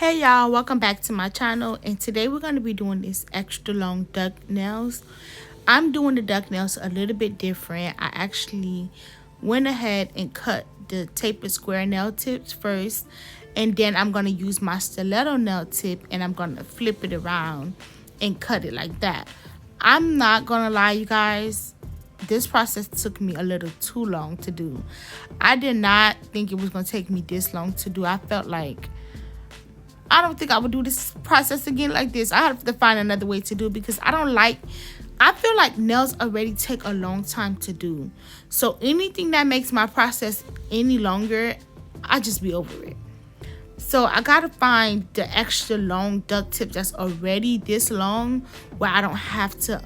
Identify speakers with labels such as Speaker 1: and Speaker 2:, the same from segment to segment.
Speaker 1: Hey y'all, welcome back to my channel, and today we're going to be doing this extra long duck nails. I'm doing the duck nails a little bit different. I actually went ahead and cut the tapered square nail tips first, and then I'm going to use my stiletto nail tip and I'm going to flip it around and cut it like that. I'm not going to lie, you guys, this process took me a little too long to do. I did not think it was going to take me this long to do. I felt like I don't think I would do this process again like this. I have to find another way to do it because I feel like nails already take a long time to do. So anything that makes my process any longer, I just be over it. So I gotta find the extra long duck tip that's already this long where I don't have to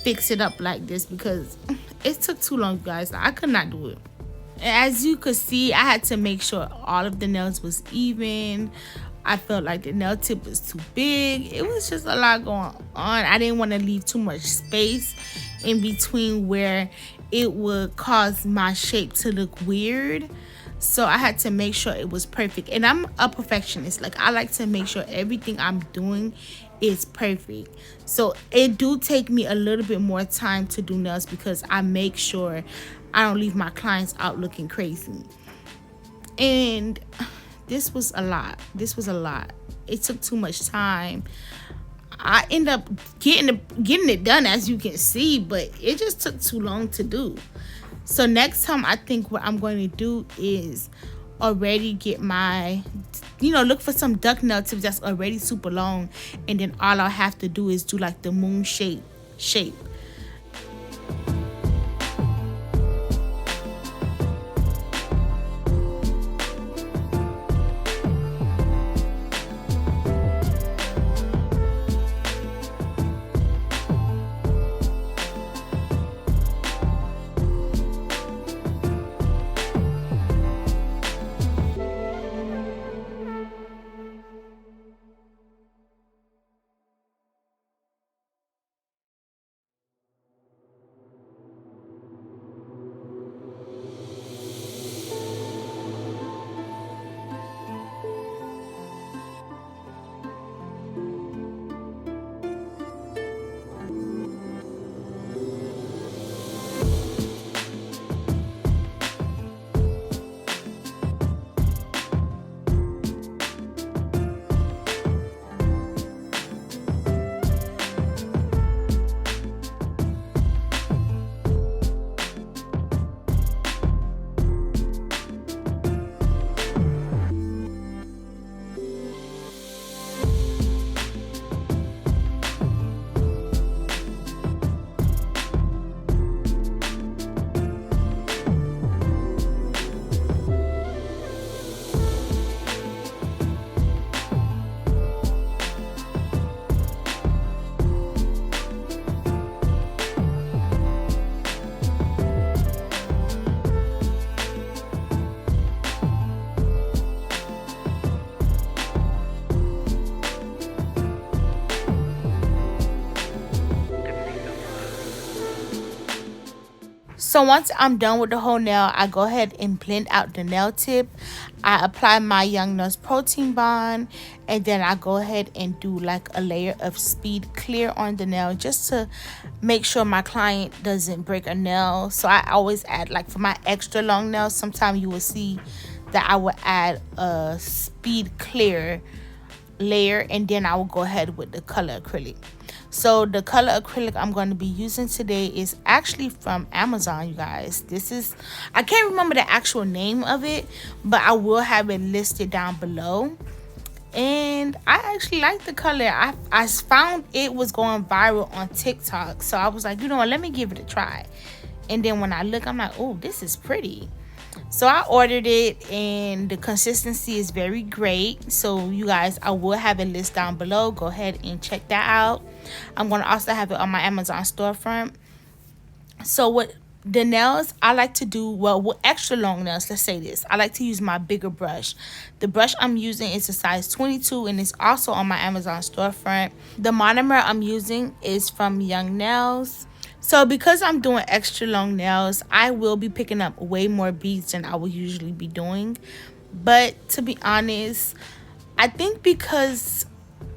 Speaker 1: fix it up like this because it took too long, guys. I could not do it. As you could see, I had to make sure all of the nails was even. I felt like the nail tip was too big. It was just a lot going on. I didn't want to leave too much space in between where it would cause my shape to look weird. So I had to make sure it was perfect. And I'm a perfectionist. Like, I like to make sure everything I'm doing is perfect. So it do take me a little bit more time to do nails because I make sure I don't leave my clients out looking crazy. And this was a lot. It took too much time. I end up getting it done, as you can see, but it just took too long to do. So next time, I think what I'm going to do is already get my, look for some duck nail tips that's already super long, and then all I'll have to do is do like the moon shape. So once I'm done with the whole nail, I go ahead and blend out the nail tip. I apply my Young Nails protein bond, and then I go ahead and do like a layer of speed clear on the nail just to make sure my client doesn't break a nail. So I always add, like for my extra long nails, sometimes you will see that I will add a speed clear layer, and then I will go ahead with the color acrylic. So the color acrylic I'm going to be using today is actually from Amazon, you guys. I can't remember the actual name of it, but I will have it listed down below. And I actually like the color. I found it was going viral on TikTok, so I was like, let me give it a try. And then when I look, I'm like, oh, this is pretty. So I ordered it, and the consistency is very great. So you guys, I will have it listed down below. Go ahead and check that out. I'm going to also have it on my Amazon storefront. So what the nails I like to do, with extra long nails, let's say this, I like to use my bigger brush. The brush I'm using is a size 22, and it's also on my Amazon storefront. The monomer I'm using is from Young Nails. So because I'm doing extra long nails, I will be picking up way more beads than I will usually be doing. But to be honest, I think because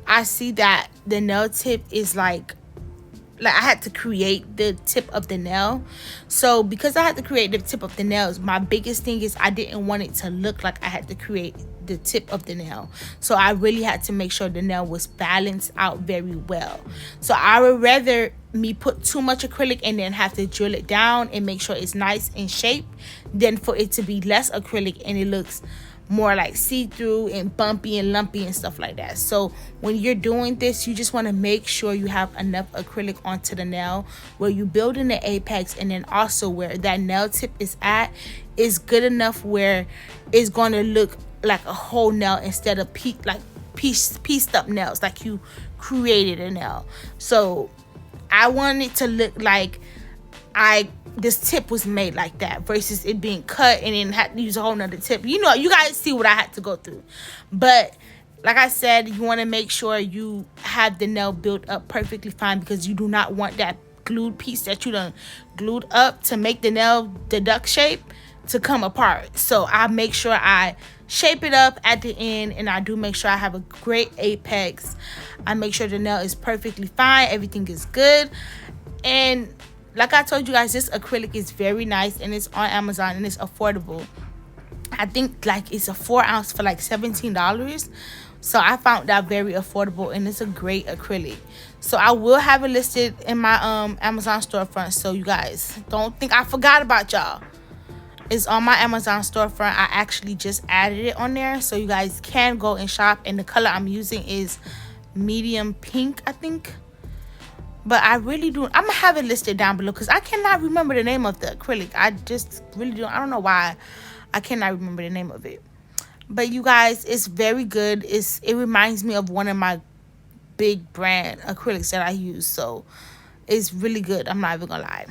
Speaker 1: I see that the nail tip is like I had to create the tip of the nail. So because I had to create the tip of the nails, my biggest thing is I didn't want it to look like I had to create the tip of the nail. So I really had to make sure the nail was balanced out very well. So I would rather me put too much acrylic and then have to drill it down and make sure it's nice in shape than for it to be less acrylic and it looks more like see-through and bumpy and lumpy and stuff like that. So when you're doing this, you just want to make sure you have enough acrylic onto the nail where you build in the apex, and then also where that nail tip is at is good enough where it's going to look like a whole nail instead of pieced up nails, like you created a nail. So I want it to look like this tip was made like that versus it being cut and then had to use a whole nother tip. You know, you guys see what I had to go through. But like I said, you want to make sure you have the nail built up perfectly fine, because you do not want that glued piece that you done glued up to make the nail the duck shape to come apart. So I make sure I shape it up at the end, and I do make sure I have a great apex. I make sure the nail is perfectly fine, everything is good. And like I told you guys, this acrylic is very nice and it's on Amazon and it's affordable. I think like it's a 4 ounce for like $17. So I found that very affordable and it's a great acrylic. So I will have it listed in my Amazon storefront. So you guys don't think I forgot about y'all. It's on my Amazon storefront. I actually just added it on there. So you guys can go and shop. And the color I'm using is medium pink, I think. But I really do. I'm going to have it listed down below because I cannot remember the name of the acrylic. I just really don't. I don't know why I cannot remember the name of it. But you guys, it's very good. It reminds me of one of my big brand acrylics that I use. So it's really good. I'm not even going to lie.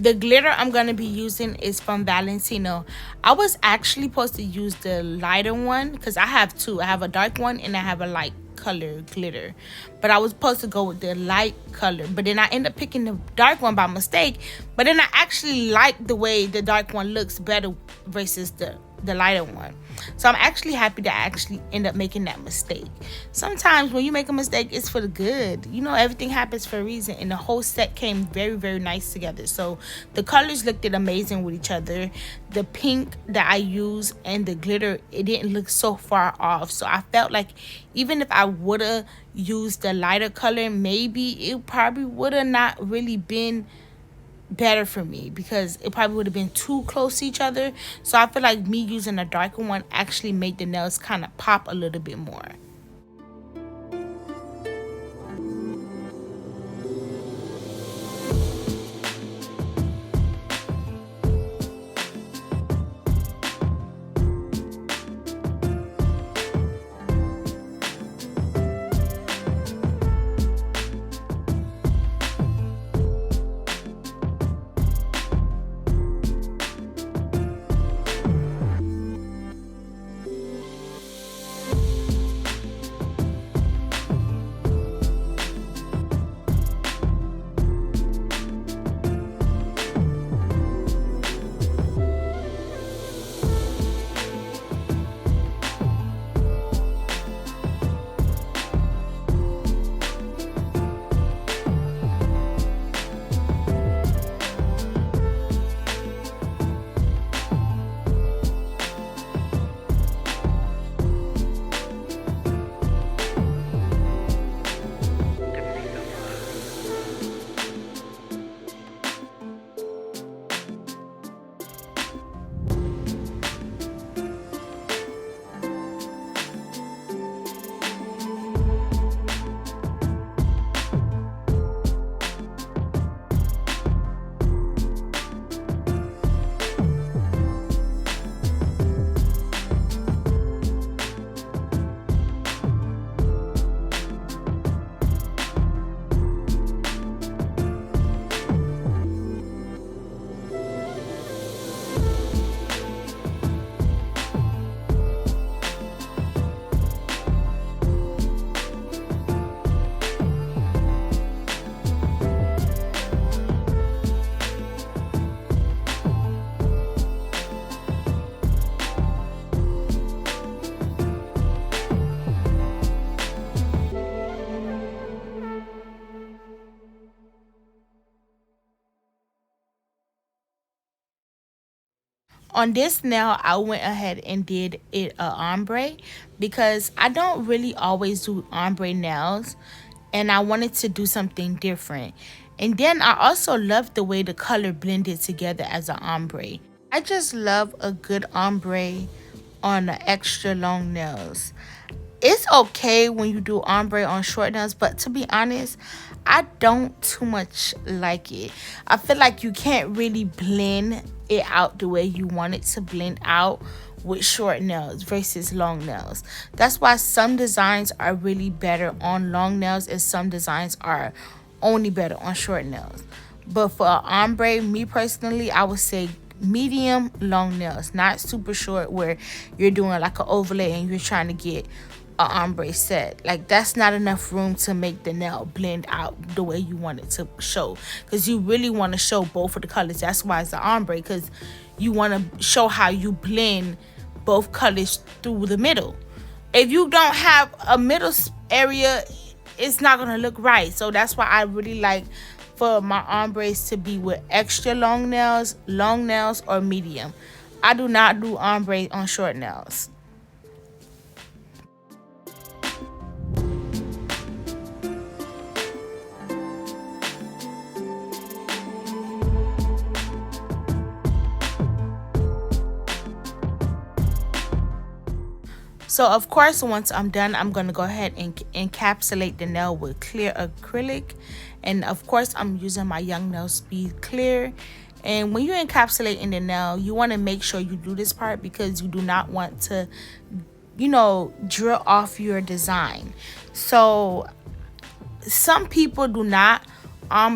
Speaker 1: The glitter I'm going to be using is from Valentino. I was actually supposed to use the lighter one because I have two. I have a dark one and I have a light color glitter. But I was supposed to go with the light color. But then I ended up picking the dark one by mistake. But then I actually like the way the dark one looks better versus the lighter one. So I'm actually happy to actually end up making that mistake. Sometimes when you make a mistake, it's for the good. You know, everything happens for a reason. And the whole set came very, very nice together. So the colors looked amazing with each other. The pink that I used and the glitter, it didn't look so far off. So I felt like even if I would have used the lighter color, maybe it probably would have not really been better for me because it probably would have been too close to each other. So I feel like me using a darker one actually made the nails kind of pop a little bit more. On this nail, I went ahead and did it a ombre because I don't really always do ombre nails and I wanted to do something different. And then I also love the way the color blended together as an ombre. I just love a good ombre on the extra long nails. It's okay when you do ombre on short nails, but to be honest, I don't too much like it. I feel like you can't really blend it out the way you want it to blend out with short nails versus long nails. That's why some designs are really better on long nails and some designs are only better on short nails. But for ombre, me personally, I would say medium long nails, not super short where you're doing like an overlay and you're trying to get a ombre set. Like that's not enough room to make the nail blend out the way you want it to show, because you really want to show both of the colors. That's why it's the ombre, because you want to show how you blend both colors through the middle. If you don't have a middle area, it's not gonna look right. So that's why I really like for my ombres to be with extra long nails, or medium. I do not do ombre on short nails. So of course, once I'm done, I'm going to go ahead and encapsulate the nail with clear acrylic. And of course, I'm using my Young Nail Speed Clear. And when you're encapsulating the nail, you want to make sure you do this part because you do not want to, drill off your design. So some people do not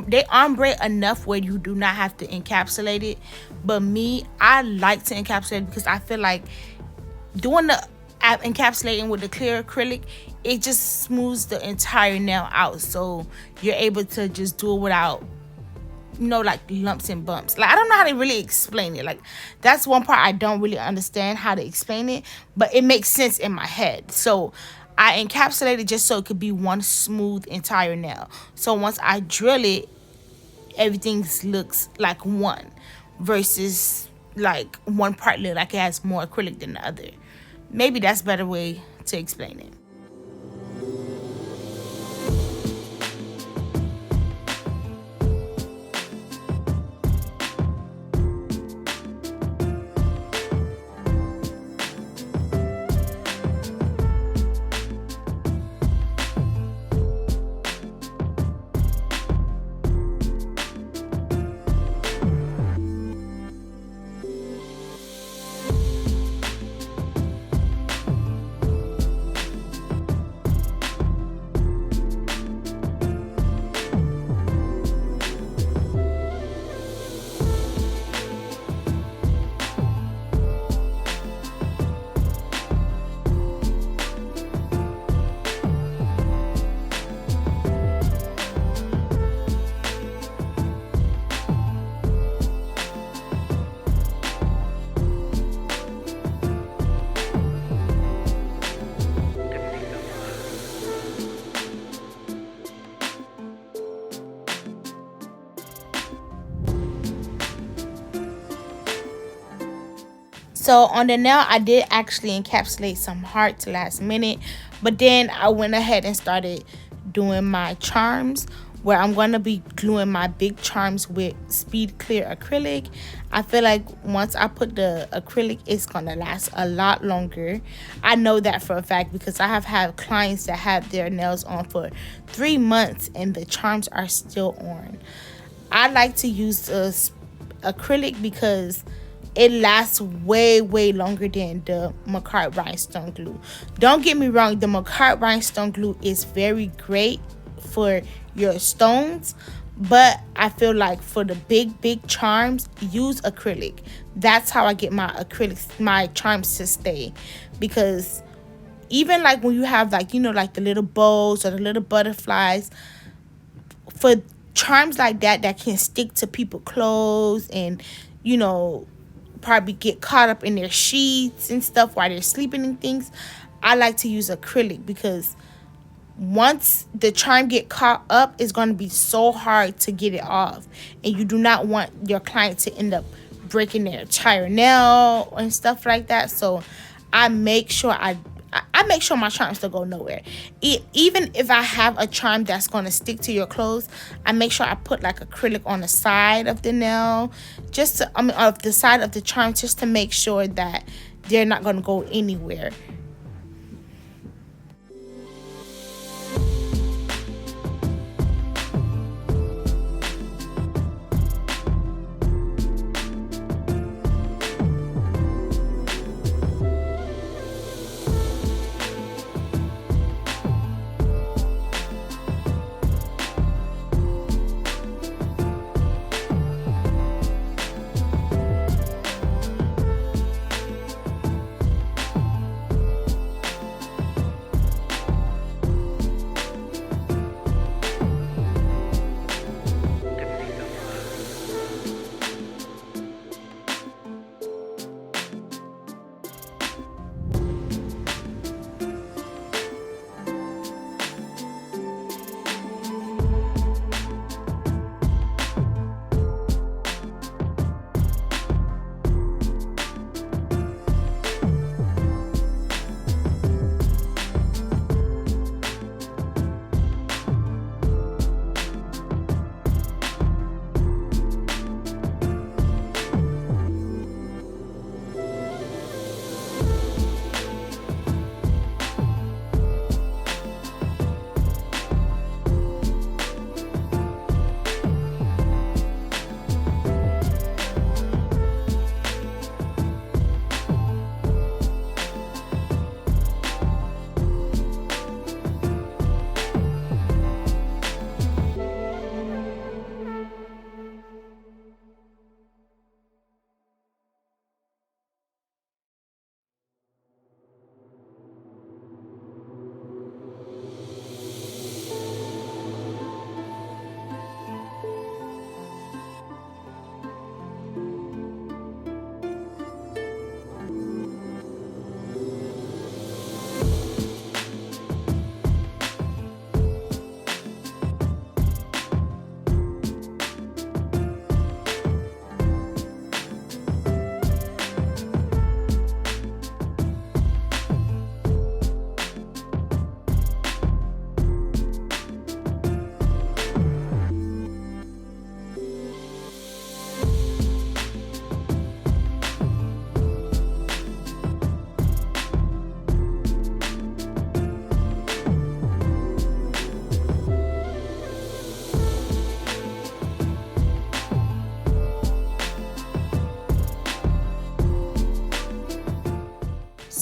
Speaker 1: they ombre enough where you do not have to encapsulate it. But me, I like to encapsulate it because I feel like doing the encapsulating with the clear acrylic, it just smooths the entire nail out, so you're able to just do it without like lumps and bumps. Like, I don't know how to really explain it. Like, that's one part I don't really understand how to explain it, but it makes sense in my head. So I encapsulate it just so it could be one smooth entire nail. So once I drill it, everything looks like one, versus like one part look like it has more acrylic than the other. Maybe that's a better way to explain it. So on the nail, I did actually encapsulate some hearts last minute, but then I went ahead and started doing my charms, where I'm going to be gluing my big charms with speed clear acrylic. I feel like once I put the acrylic, it's going to last a lot longer. I know that for a fact because I have had clients that have their nails on for 3 months and the charms are still on. I like to use acrylic because it lasts way longer than the Macart rhinestone glue. Don't get me wrong, the Macart rhinestone glue is very great for your stones, but I feel like for the big charms, use acrylic. That's how I get my charms to stay. Because even like when you have like like the little bows or the little butterflies, for charms like that can stick to people's clothes and probably get caught up in their sheets and stuff while they're sleeping and things, I like to use acrylic because once the charm get caught up, it's going to be so hard to get it off, and you do not want your client to end up breaking their entire nail and stuff like that. So I make sure I make sure my charms don't go nowhere. Even if I have a charm that's going to stick to your clothes, I make sure I put like acrylic on the side of the nail, of the side of the charm, just to make sure that they're not going to go anywhere.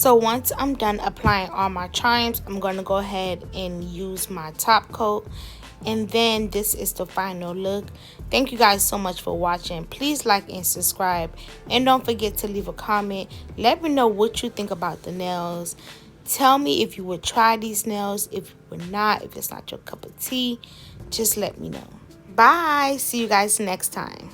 Speaker 1: So once I'm done applying all my charms, I'm going to go ahead and use my top coat. And then this is the final look. Thank you guys so much for watching. Please like and subscribe. And don't forget to leave a comment. Let me know what you think about the nails. Tell me if you would try these nails. If you would not, if it's not your cup of tea, just let me know. Bye. See you guys next time.